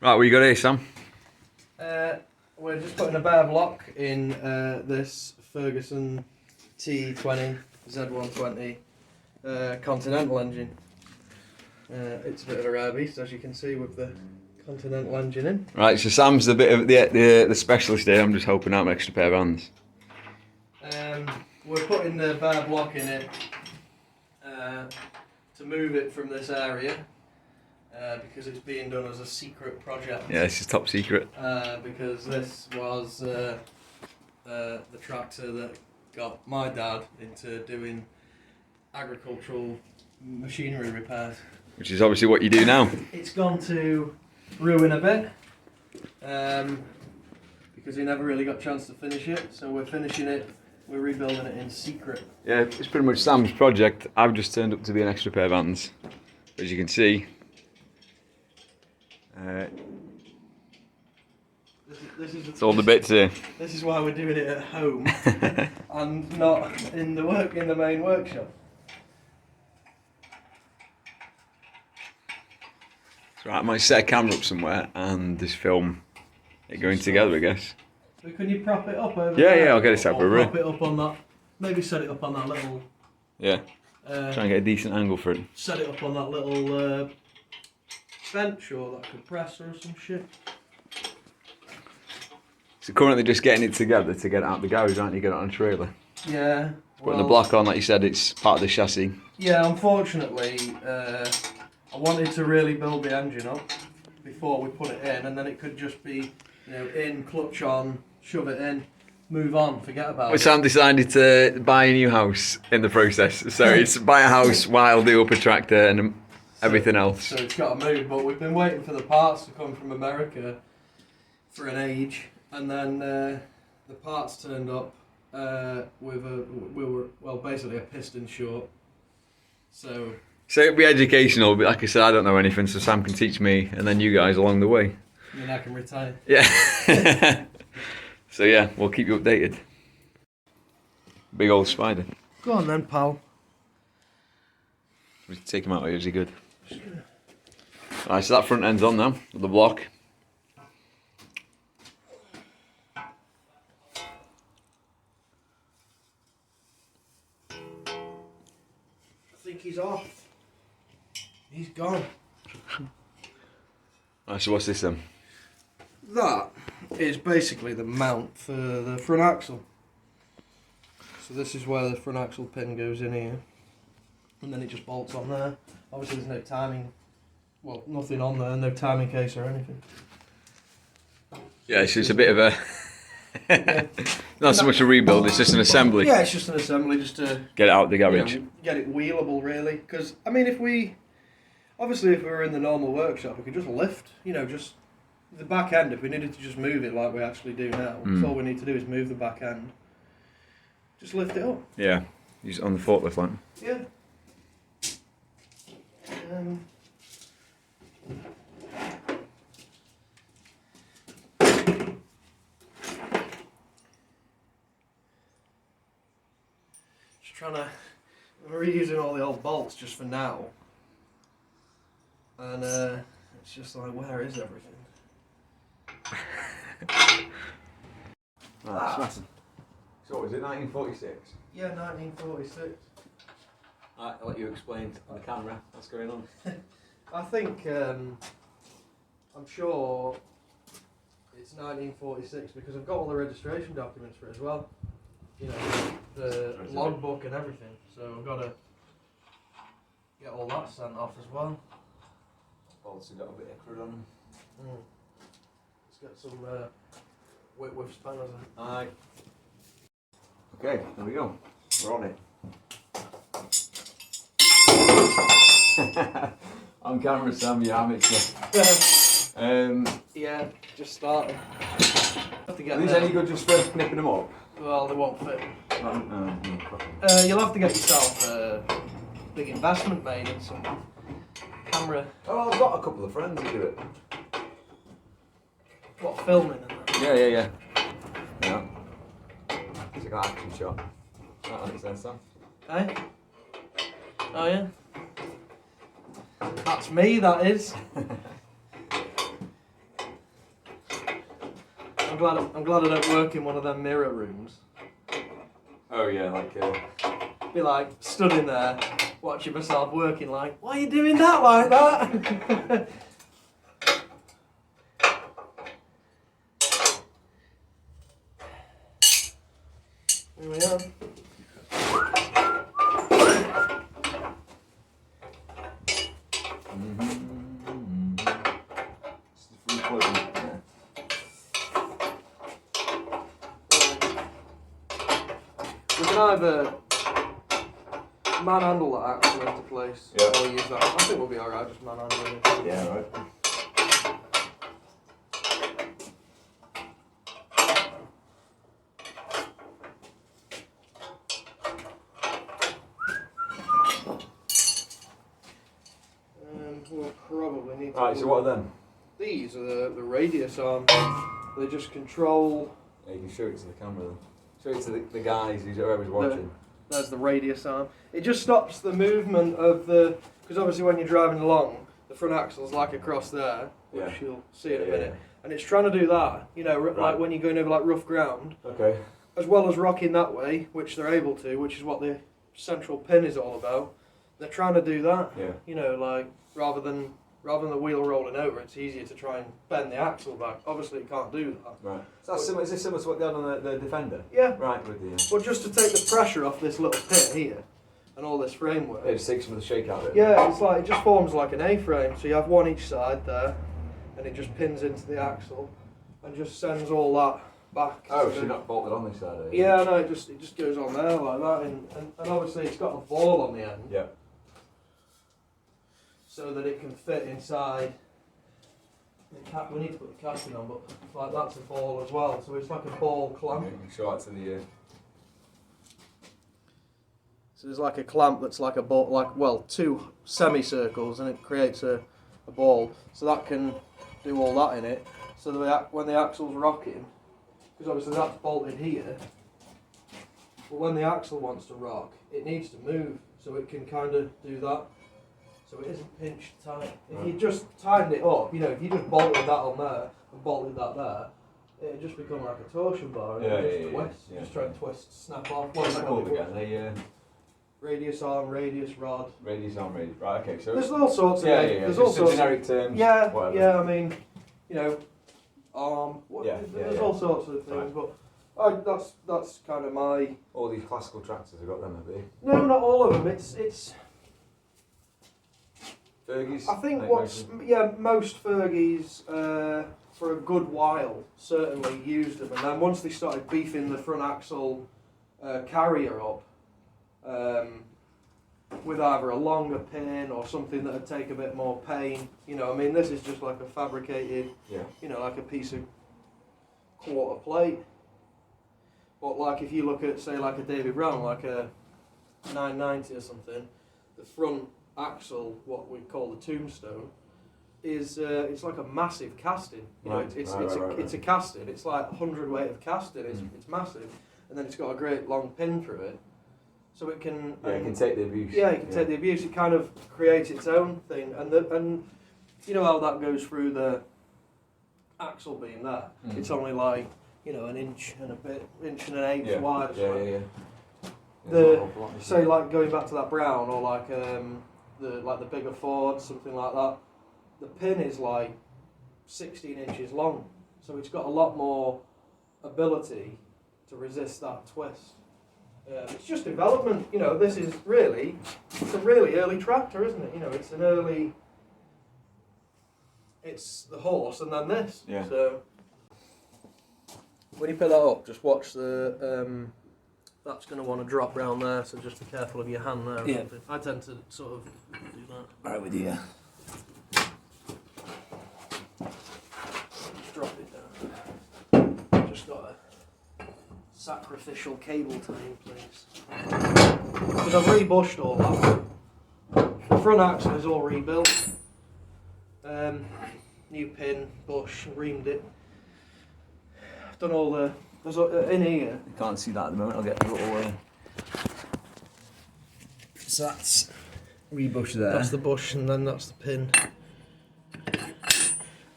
Right, what you got here, Sam? We're just putting a bare block in this Ferguson TE Z120 continental engine. It's a bit of a rare beast, as you can see, with the continental engine in. Right, so Sam's the bit of the specialist here. I'm just helping out an extra pair of hands. We're putting the bare block in it to move it from this area because it's being done as a secret project. Yeah, this is top secret. Because this was the tractor that got my dad into doing agricultural machinery repairs. Which is obviously what you do now. It's gone to ruin a bit because he never really got a chance to finish it, so we're finishing it, we're rebuilding it in secret. Yeah, it's pretty much Sam's project. I've just turned up to be an extra pair of hands. As you can see, it's all the bits here. This is why we're doing it at home and not in the main workshop. Right, I might set a camera up somewhere and just film it going together, I guess. So can you prop it up over Yeah, there? yeah, I'll get it set up over here. Prop it up on that, maybe set it up on that little... Yeah, try and get a decent angle for it. Set it up on that little bench or that compressor or some shit. So currently just getting it together to get it out the garage, aren't you? Get it on a trailer. Yeah. Putting the block on, like you said, it's part of the chassis. Yeah, unfortunately, I wanted to really build the engine up before we put it in, and then it could just be, in, clutch on, shove it in, move on, forget about But it. Sam decided to buy a new house in the process, so it's buy a house while do up a tractor and everything else. So it's got to move, but we've been waiting for the parts to come from America for an age, and then the parts turned up with basically a piston short. So it'll be educational, but like I said, I don't know anything, so Sam can teach me, and then you guys along the way. I mean, I can retire. Yeah. So yeah, we'll keep you updated. Big old spider. Go on then, pal. We take him out, is he good? Alright, so that front end's on now, with the block. I think he's off. He's gone. Alright, so what's this then? That is basically the mount for the front axle. So this is where the front axle pin goes in here. And then it just bolts on there. Obviously there's no timing, well, nothing on there, no timing case or anything. Yeah, so it's a bit of a... Not so much a rebuild, it's just an assembly. Yeah, it's just an assembly just to... Get it out the garage. Get it wheelable really. Because, I mean, if we were in the normal workshop, we could just lift, just the back end, if we needed to just move it like we actually do now. So all we need to do is move the back end. Just lift it up. Yeah, use it on the forklift line. Yeah. Just trying to... We're reusing all the old bolts just for now. And it's just like, where is everything? Right, smashing. So what was it, 1946? Yeah, 1946. Alright, I'll let you explain on the camera what's going on. I think, I'm sure it's 1946 because I've got all the registration documents for it as well. The logbook and everything. So I've got to get all that sent off as well. Also got a bit of crud on them. Let's get some Whitworth spanners in. Aye. Okay, there we go. We're on it. On camera, Sam, you amateur. Yeah, just starting. Have to get Are these any good just for nipping them up? Well, they won't fit. No. You'll have to get yourself a big investment made in some camera. Oh, I've got a couple of friends who do it. What, filming and that? Yeah. Yeah. It's like an action shot. That makes sense, Sam. Eh? Oh yeah? That's me, that is. I'm glad I don't work in one of them mirror rooms. Oh yeah, like. Be like stood in there, watching myself working. Like, why are you doing that like that? Here we are. We can either manhandle that axle into place or use that. I think we'll be alright just manhandling it. Yeah, right. We'll probably need to. Right, so what are them? These are the radius arms. They just control. Yeah, you can show it to the camera then. Show it to the guys whoever's watching. There's the radius arm. It just stops the movement of the. Because obviously when you're driving along, the front axle's like across there, which you'll see in a minute. And it's trying to do that, you know, like when you're going over like rough ground. Okay. As well as rocking that way, which they're able to, which is what the central pin is all about. They're trying to do that. Yeah. You know, like rather than the wheel rolling over, it's easier to try and bend the axle back. Obviously, it can't do that. Right. So that's similar, is this similar to what they had on the Defender? Yeah. Right, with the. Well, just to take the pressure off this little pit here and all this framework. It just takes some of the shake out of it. Yeah, it's like it just forms like an A-frame. So you have one each side there, and it just pins into the axle, and just sends all that back. Oh, so you're not bolted on this side, are you? Yeah, no, it just goes on there like that, and obviously it's got a ball on the end. Yeah. So that it can fit inside. We need to put the casting on, but like that's a ball as well. So it's like a ball clamp. You can show that to the. So there's like a clamp that's like a ball, like two semicircles, and it creates a ball. So that can do all that in it. So that when the axle's rocking, because obviously that's bolted here. But when the axle wants to rock, it needs to move, so it can kind of do that. So it isn't pinched tight. If you just tightened it up, you know, if you just bolted that on there and bolted that there, it'd just become like a torsion bar and it'd just twist. Just try and twist, snap off. What's that called again? Radius arm, radius rod. Radius arm, radius. Right, okay, so. There's all sorts of There's all sorts of generic terms. Yeah, whatever. yeah, I mean, you know, arm. There's all sorts of things, but that's kind of my. All these classical tractors have got them, have they? No, not all of them. It's. Fergies? I think most Fergies for a good while certainly used them, and then once they started beefing the front axle carrier up with either a longer pin or something that would take a bit more pain, you know, I mean, this is just like a fabricated, you know, like a piece of quarter plate. But like if you look at say like a David Brown, like a 990 or something, the front axle, what we call the tombstone, is it's like a massive casting. You know, it's a casting. It's like 100 weight of casting. It's massive, and then it's got a great long pin through it, so it can. Yeah, it can take the abuse. Yeah, it can take the abuse. It kind of creates its own thing, and you know how that goes through the axle beam there. It's only like, you know, an inch and an eighth wide. Yeah. Say like going back to that Brown or like the bigger Ford, something like that. The pin is like 16 inches long, so it's got a lot more ability to resist that twist. It's just development, you know. It's a really early tractor, isn't it? You know, it's the horse and then this. Yeah. So when you pick that up, just watch the. That's going to want to drop round there, so just be careful of your hand there. Yeah. I tend to sort of do that. Right with you. Just drop it down. Just got a sacrificial cable tie in place. Because I've rebushed all that. The front axle is all rebuilt. New pin, bush, reamed it. I've done all the. There's in here. You can't see that at the moment. I'll get a little. So that's rebush there. That's the bush, and then that's the pin.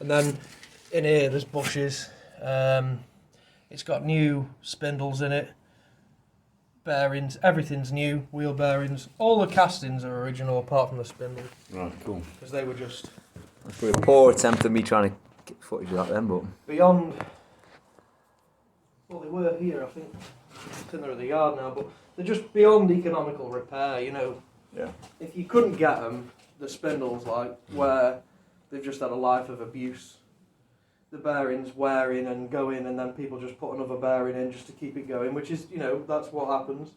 And then in here there's bushes. It's got new spindles in it, bearings, everything's new, wheel bearings. All the castings are original apart from the spindles. Right, cool. Because they were just... That's probably a poor attempt at me trying to get footage of that then, but... Beyond... Well, they were here, I think. I think they're at the yard now, but they're just beyond economical repair, you know. Yeah. If you couldn't get them, the spindles, like, where they've just had a life of abuse, the bearings wear in and go in, and then people just put another bearing in just to keep it going, which is, you know, that's what happens.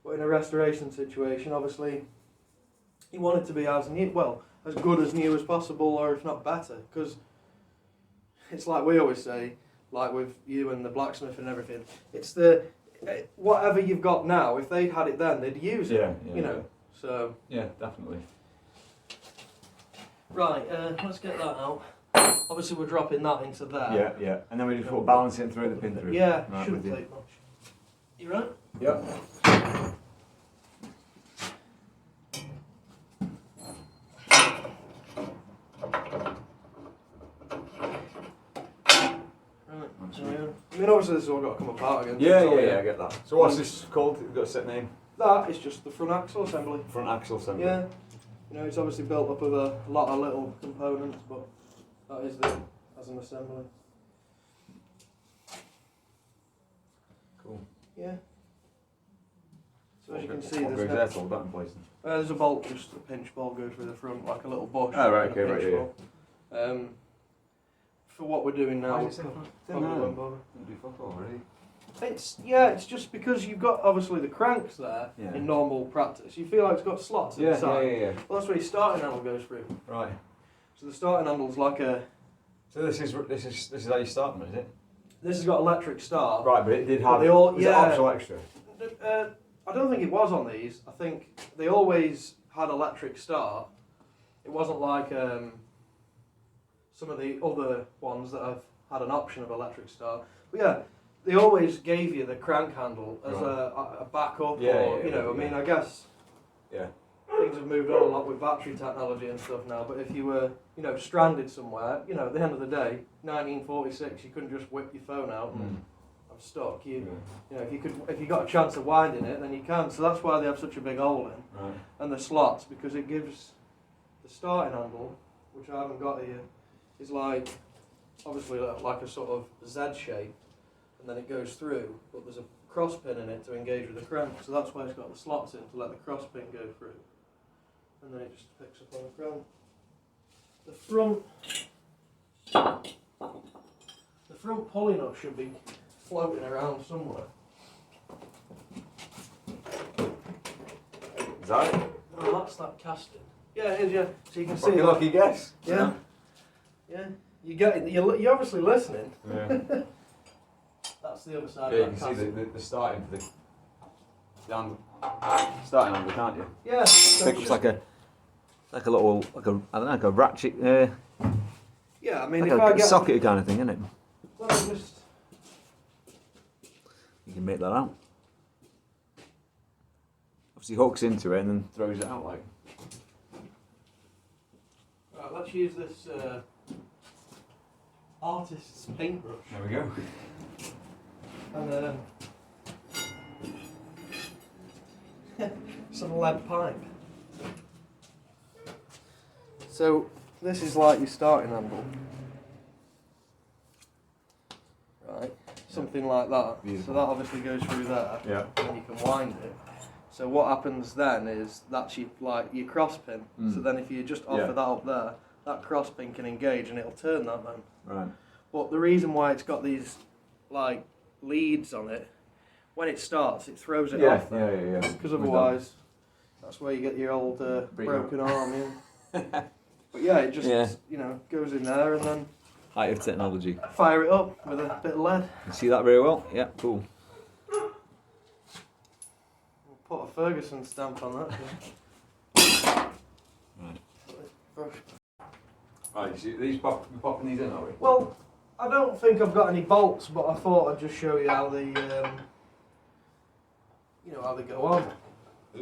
But in a restoration situation, obviously, you want it to be as new, well, as good as new as possible, or if not better, because it's like we always say, like with you and the blacksmith and everything, it's the, whatever you've got now, if they'd had it then, they'd use it, you know, so. Yeah, definitely. Right, let's get that out. Obviously we're dropping that into there. Yeah, yeah. And then we just put balance it through the pin through. Yeah, Right, shouldn't with you. take much. You right? Yep. Right, I mean obviously this has all got to come apart again. Yeah, so yeah, it's all- yeah, I get that. So what's this called? You've got a set name? That is just the front axle assembly. Front axle assembly. Yeah. You know, it's obviously built up of a lot of little components, but that is the as an assembly. Cool. Yeah. So as you can see, what goes there to hold that in place then? there's a bolt, just a pinch bolt goes through the front, like a little bush. Oh, right, and a okay, right, pinch yeah. bolt. For what we're doing now, Why is it so probably thin? won't bother. Don't do fuck all already. It's just because you've got obviously the cranks there Yeah. in normal practice. You feel like it's got slots Yeah, inside. yeah. Well, that's where your starting handle goes through. Right. So the starting handle's like a. So this is how you start them, is it? This has got electric start. Right, but it did But have. they all- was yeah. it optional extra? I don't think it was on these. I think they always had electric start. It wasn't like some of the other ones that have had an option of electric start. But yeah, they always gave you the crank handle as a backup, Yeah, or yeah, you know. yeah. I mean, I guess Yeah. things have moved on a lot with battery technology and stuff now. But if you were, you know, stranded somewhere, you know, at the end of the day, 1946, you couldn't just whip your phone out and I'm stuck. You know, if you got a chance of winding it, then you can. So that's why they have such a big hole in, Right. and the slots, because it gives the starting handle, which I haven't got here, is like obviously like a sort of Z shape, and then it goes through. But there's a cross pin in it to engage with the crank, so that's why it's got the slots in to let the cross pin go through, and then it just picks up on the crank. The front pulley nut should be floating around somewhere. Is that it? Oh, that's that casting. Yeah, it is, yeah. So you can see Fucking it. lucky guess. Yeah. Yeah. You get it. You're obviously listening. Yeah. That's the other side Yeah, you of can that see casting. the starting for the starting handle, can't you? Yeah. So It looks like a little I don't know, like a ratchet, yeah, I mean, like if I a get socket kind of thing, isn't it? well, just You can make that out. Obviously hooks into it and then throws it out like. right, let's use this artist's paintbrush There we go. and some lead pipe. So this is like your starting handle, right? Something like that. Beautiful. So that obviously goes through there, Yeah. and you can wind it. So what happens then is that's your cross pin. So then if you just offer that up there, that cross pin can engage and it'll turn that then. Right. But the reason why it's got these like leads on it, when it starts, it throws it off there. Yeah. Because otherwise, that's where you get your old broken arm. Yeah. But yeah, it just you know goes in there and then Height of technology. fire it up with a bit of lead. You can see that very well? Yeah, cool. We'll put a Ferguson stamp on that. Yeah. Right. Brush. Right, you see these we're popping these in, are we? Well, I don't think I've got any bolts, but I thought I'd just show you how they, how they go on.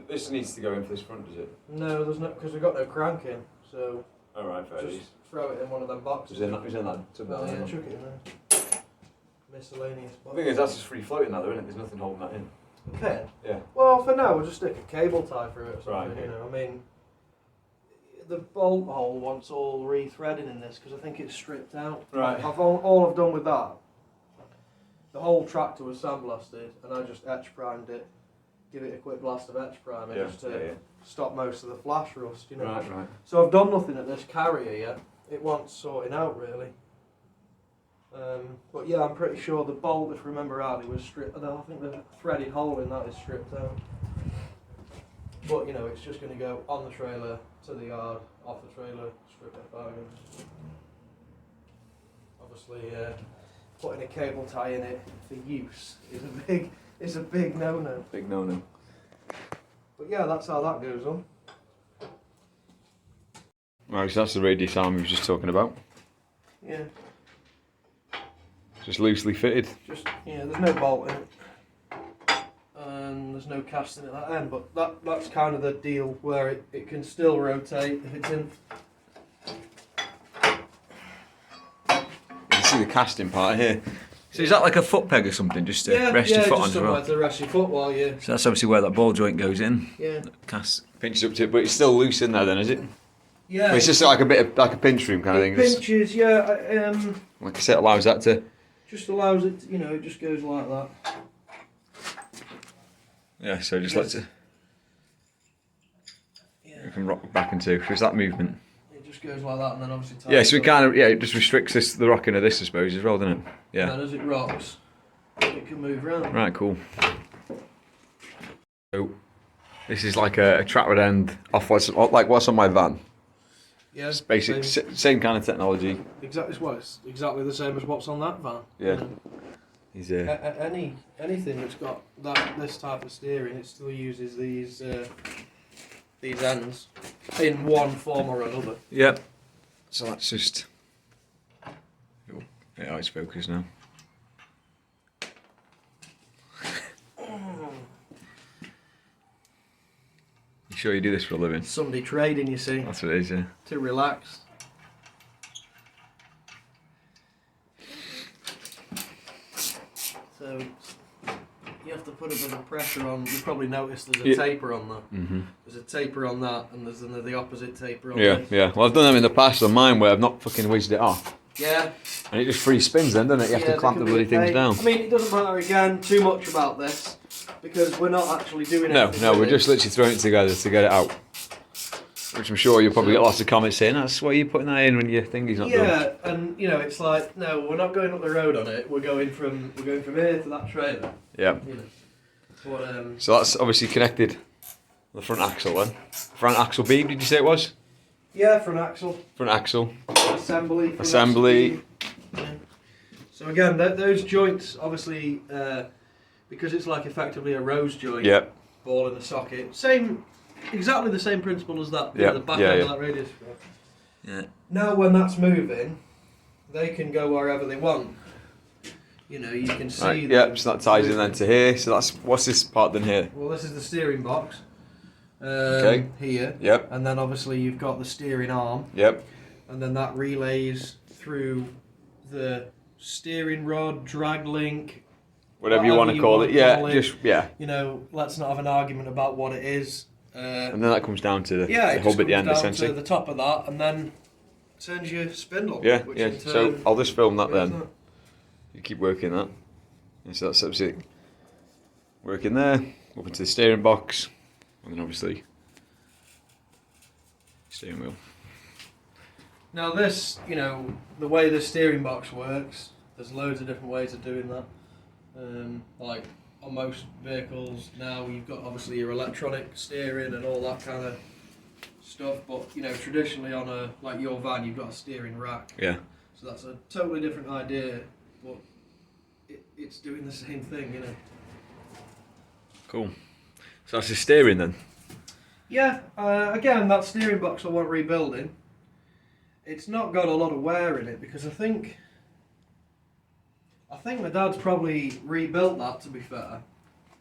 This needs to go into this front, does it? No, there's no, because we've got no crank in, so Alright, fair just throw it in one of them boxes. Is in that tub Well, down yeah, there? chuck it in there. miscellaneous The box. thing is, that's just free floating now, though, isn't it? There's nothing holding that in. The pin? Yeah. Well, for now, we'll just stick a cable tie through it or something, Right, okay. you know. I mean, the bolt hole wants all re-threading in this because I think it's stripped out. Right. All I've done with that, the whole tractor was sandblasted and I just etch primed it, give it a quick blast of etch primer just to stop most of the flash rust, you know. Right. So I've done nothing at this carrier yet. It wants sorting out really. But yeah, I'm pretty sure the bolt, if I remember rightly, was stripped. I think the threaded hole in that is stripped out. But you know, it's just going to go on the trailer to the yard, off the trailer, strip it out. Obviously, putting a cable tie in it for use is a big no-no. Big no-no. But yeah, that's how that goes on. Right, so that's the radius arm we were just talking about. Yeah. Just loosely fitted. Just there's no bolt in it. And there's no casting at that end, but that's kind of the deal where it can still rotate if it's in. You can see the casting part here. So is that like a foot peg or something, just to rest your foot on as well? Yeah, to rest your foot while you. So that's obviously where that ball joint goes in. Yeah. Pinches up to it, but it's still loose in there then, is it? Yeah. But it's just like a bit of like a pinch room kind of thing. Pinches, yeah. Like I said, allows that to. Just allows it, it just goes like that. Yeah, so just lets it. Yeah. You can rock back into. There's that movement. It just goes like that, and then obviously. Yeah, so we kind of it just restricts the rocking of this, I suppose, as well, doesn't it? Yeah. And then as it rocks, it can move around. Right, cool. So this is like a track rod end off what's on my van. Yeah, It's basic, same kind of technology. Exactly, it's exactly the same as what's on that van. Yeah. He's Anything that's got this type of steering, it still uses these ends in one form or another. Yep. So that's just. Oh, yeah, it's focused now. You sure you do this for a living? Sunday trading, you see. That's what it is, yeah. To relax. So you have to put a bit of pressure on. You've probably noticed there's a taper on that. Mm-hmm. There's a taper on that, and there's the opposite taper on Yeah, this. yeah. Well, I've done them in the past on mine where I've not fucking whizzed it off. Yeah. And it just free spins then, doesn't it? You have to clamp the bloody things down. I mean, it doesn't matter again too much about this because we're not actually doing anything. No, we're with just literally throwing it together to get it out. Which I'm sure you'll probably get lots of comments saying, that's why you're putting that in when your thingy's not done. Yeah, and it's like, no, we're not going up the road on it. We're going from here to that trailer. Yeah. But, so that's obviously connected the front axle then. Front axle beam, did you say it was? Yeah, front axle. Front axle. Assembly. Assembly. Yeah. So again, those joints, obviously, because it's like effectively a rose joint. Yep. Ball in the socket. Exactly the same principle as that. Yeah. The back end of that radius. Yeah. Now when that's moving, they can go wherever they want. You can see. Right, yep, so that ties in then to here. So what's this part then here? Well, this is the steering box. Okay. Here. Yep. And then obviously you've got the steering arm. Yep. And then that relays through the steering rod, drag link. Whatever you want to call it. Yeah, just, yeah. Let's not have an argument about what it is. And then that comes down to the hub at the end, essentially. To the top of that, and then turns your spindle. Yeah, yeah. So I'll just film that then. You keep working that. And so that's obviously working there, up into the steering box, and then obviously steering wheel. Now this, the way the steering box works, there's loads of different ways of doing that. Like on most vehicles now, you've got obviously your electronic steering and all that kind of stuff. But traditionally on like your van, you've got a steering rack. Yeah. So that's a totally different idea, but it's doing the same thing, Cool. So that's the steering then. Yeah. Again, that steering box I want rebuilding. It's not got a lot of wear in it because I think my dad's probably rebuilt that, to be fair.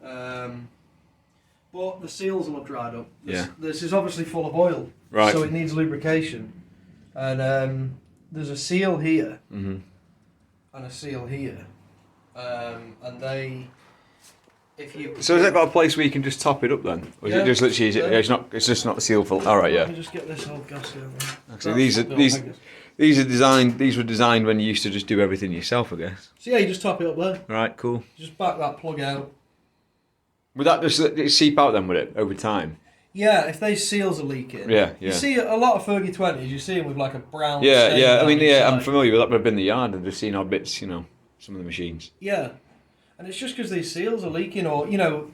But the seals will have dried up. This is obviously full of oil, right? So it needs lubrication. And there's a seal here and a seal here. and they, if you. So has it got a place where you can just top it up then, or is it just literally? It's not. It's just not sealed full. All right, yeah. Let me just get this old gas here. Actually, these are designed. These were designed when you used to just do everything yourself, I guess. So yeah, you just top it up there. Right, cool. Just back that plug out. Would that just let it seep out then, would it, over time? Yeah, if those seals are leaking. Yeah. You see a lot of Fergie 20s, you see them with like a brown Yeah. stain I mean, down yeah, I'm inside. familiar with that, but I've been in the yard and just seen odd bits, some of the machines. Yeah. And it's just because these seals are leaking, or,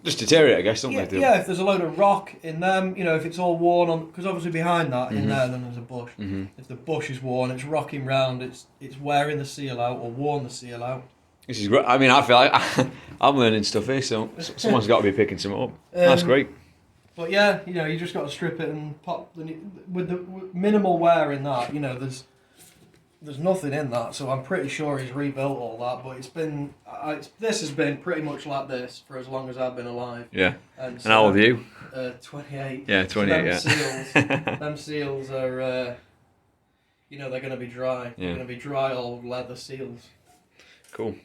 Just deteriorate, I guess, don't yeah, they? yeah, if there's a load of rock in them, if it's all worn on, because obviously behind that, in there, then there's a bush. Mm-hmm. If the bush is worn, it's rocking round, it's wearing the seal out, or worn the seal out. This is great. I mean, I feel like I'm learning stuff here, so someone's got to be picking some up. That's great. But yeah, you just got to strip it and pop with the minimal wear in that. There's nothing in that, so I'm pretty sure he's rebuilt all that. But this has been pretty much like this for as long as I've been alive. Yeah. And how old are you? 28. Yeah, 28. So them seals are, they're going to be dry. Yeah. They're going to be dry old leather seals. Cool.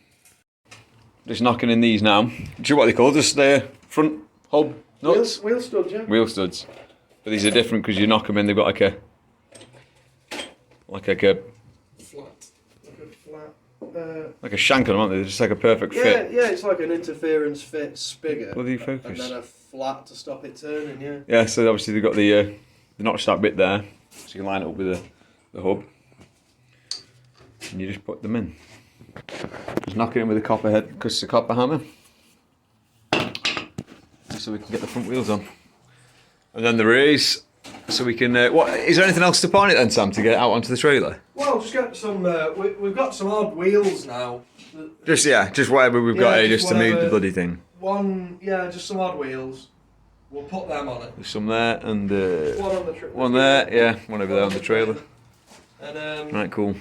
Just knocking in these now. Do you know what they call? Just the front hub nuts? Wheel studs, yeah. Wheel studs. But these are different because you knock them in, they've got like a like a shank on them, aren't they? They're just like a perfect fit. Yeah, it's like an interference fit spigot. Bloody focus. And then a flat to stop it turning, yeah. Yeah, so obviously they've got the notch that bit there, so you can line it up with the hub. And you just put them in. Just knock it in with a copper head, because it's a copper hammer. So we can get the front wheels on. And then there is, so we can, is there anything else to put on it then, Sam, to get it out onto the trailer? Well, just get some, we've got some odd wheels now. Just whatever we've got here, just to move the bloody thing. Just some odd wheels. We'll put them on it. There's some there, and one on the trailer. one there, yeah, one over there on the trailer. And right, cool.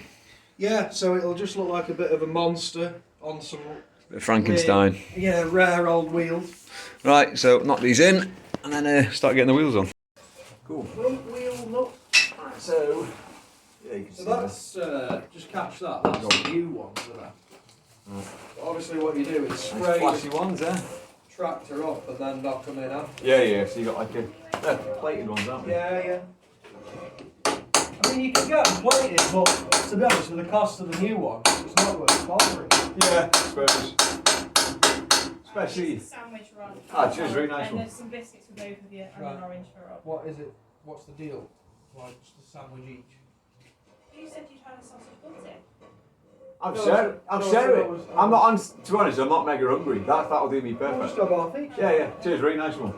Yeah, so it'll just look like a bit of a monster on some Frankenstein. Rare old wheels. Right, so knock these in, and then start getting the wheels on. Cool. Front wheel nut. Right, so you can so that's just catch that. That's the new ones, isn't it? Right. Obviously, what you do is spray flashy ones, yeah. tractor up and then knock them in after. Yeah. So you got like plated ones, aren't they? Yeah. I mean, you can get them plated, but to be honest, with the cost of the new one, it's not worth bothering. Yeah, I suppose. Especially. Sandwich run. Cheers, very nice and one. there's some biscuits for both of you and an orange for Rob. What is it? What's the deal? Like just a sandwich each? You said you'd had a sausage butty. I'm sharing. I'm not on. To be honest, I'm not mega hungry. That'll do me We'll just perfect. have half each. Yeah. Cheers, very nice one.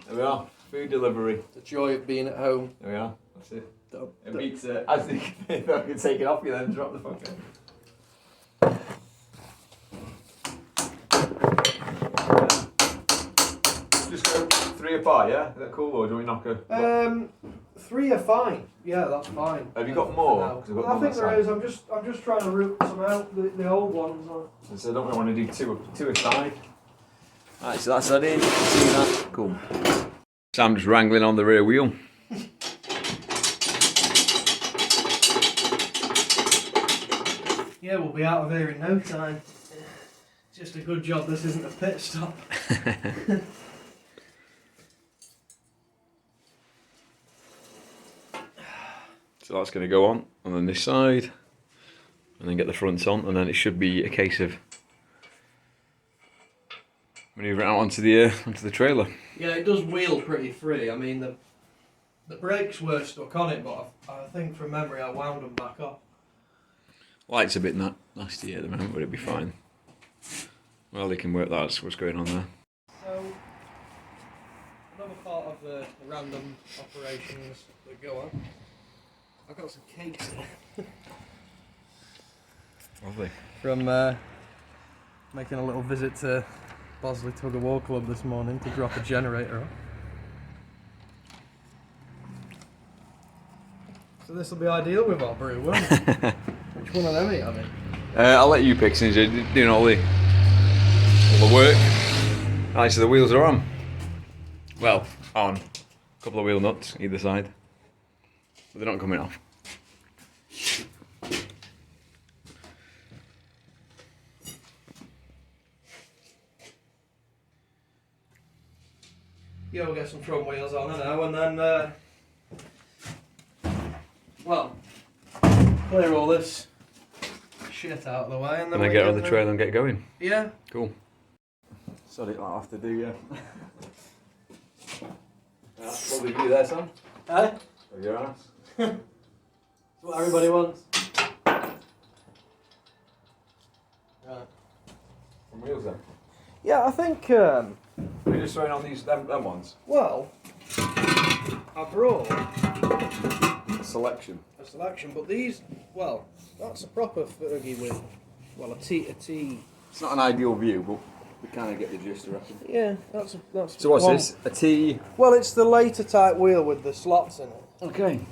There we are. Food delivery. The joy of being at home. There we are. That's it. It beats as they can take it off you then drop the fucking. Just go 3 apart, yeah? Is that cool, or do we knock a? 3 are fine. Yeah, that's fine. Have you got more? Now. 'Cause I've got I more think that there side. is. I'm just trying to root some out. The old ones. So I don't really want to do two aside. Right, so that's that in. See that? Cool. Sam just wrangling on the rear wheel. Yeah, we'll be out of here in no time. Just a good job this isn't a pit stop. So that's going to go on then this side, and then get the fronts on, and then it should be a case of manoeuvring out onto the trailer. Yeah, it does wheel pretty free. I mean, the brakes were stuck on it, but I think from memory I wound them back off. Light's a bit nasty at the moment, but it'll be fine. Well, they can work that. That's what's going on there. So, another part of the random operations that go on. I've got some cakes here. Lovely. From making a little visit to Bosley Tug of War Club this morning to drop a generator off. So this will be ideal with our brew, won't it? Which one of them are you having? I'll let you pick since you're doing all the work. Right, so the wheels are on. Well, on. A couple of wheel nuts either side. But they're not coming off. Yeah, we'll get some front wheels on I know, and then, well, clear all this shit out of the way, and then And I get on the trail and get going. Yeah. Cool. Sorry, I'll have to do, yeah. That's probably you there, Sam. Eh? Or your ass. That's what everybody wants. Right. From wheels then. Yeah, I think, Are you just throwing on these them ones? well, I brought A selection. a selection, but these, well, that's a proper Fergie with, well, a T. It's not an ideal view, but we kind of get the gist, I reckon. Yeah, that's. So what's one. this? A T. Well, it's the later type wheel with the slots in it. Okay.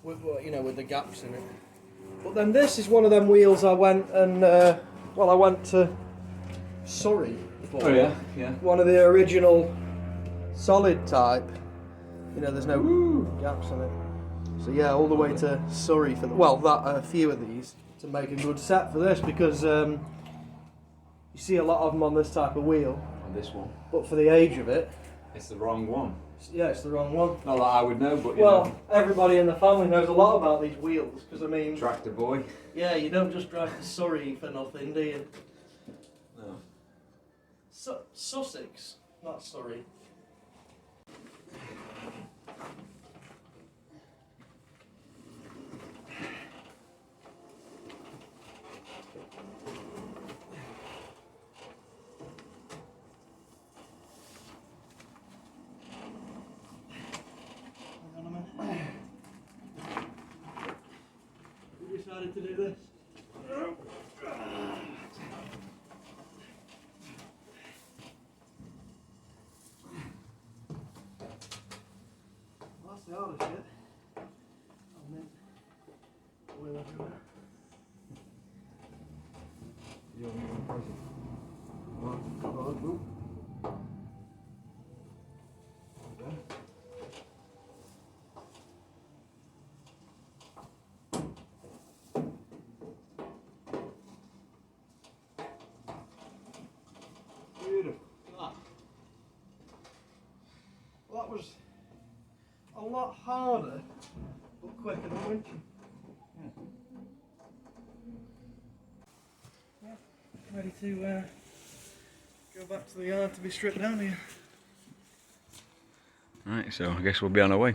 With, you know, with the gaps in it. But then this is one of them wheels I went and, well, I went to Surrey for. Oh yeah, yeah. One of the original solid type. You know, there's no gaps in it. So yeah, all the way to Surrey for a few of these to make a good set for this, because you see a lot of them on this type of wheel. And this one. But for the age of it, It's the wrong one. yeah, it's the wrong one. Not that I would know, but you Well, know. everybody in the family knows a lot about these wheels, because I mean, Tractor boy. yeah, you don't just drive to Surrey for nothing, do you? No. Sussex, not Surrey. Hang on a minute. We decided to do this. That's the hardest shit. And then oil everywhere. Beautiful. Ah. Well, that was a lot harder, but quicker than winching. Yeah, ready to go back to the yard to be stripped down here. Right, so I guess we'll be on our way.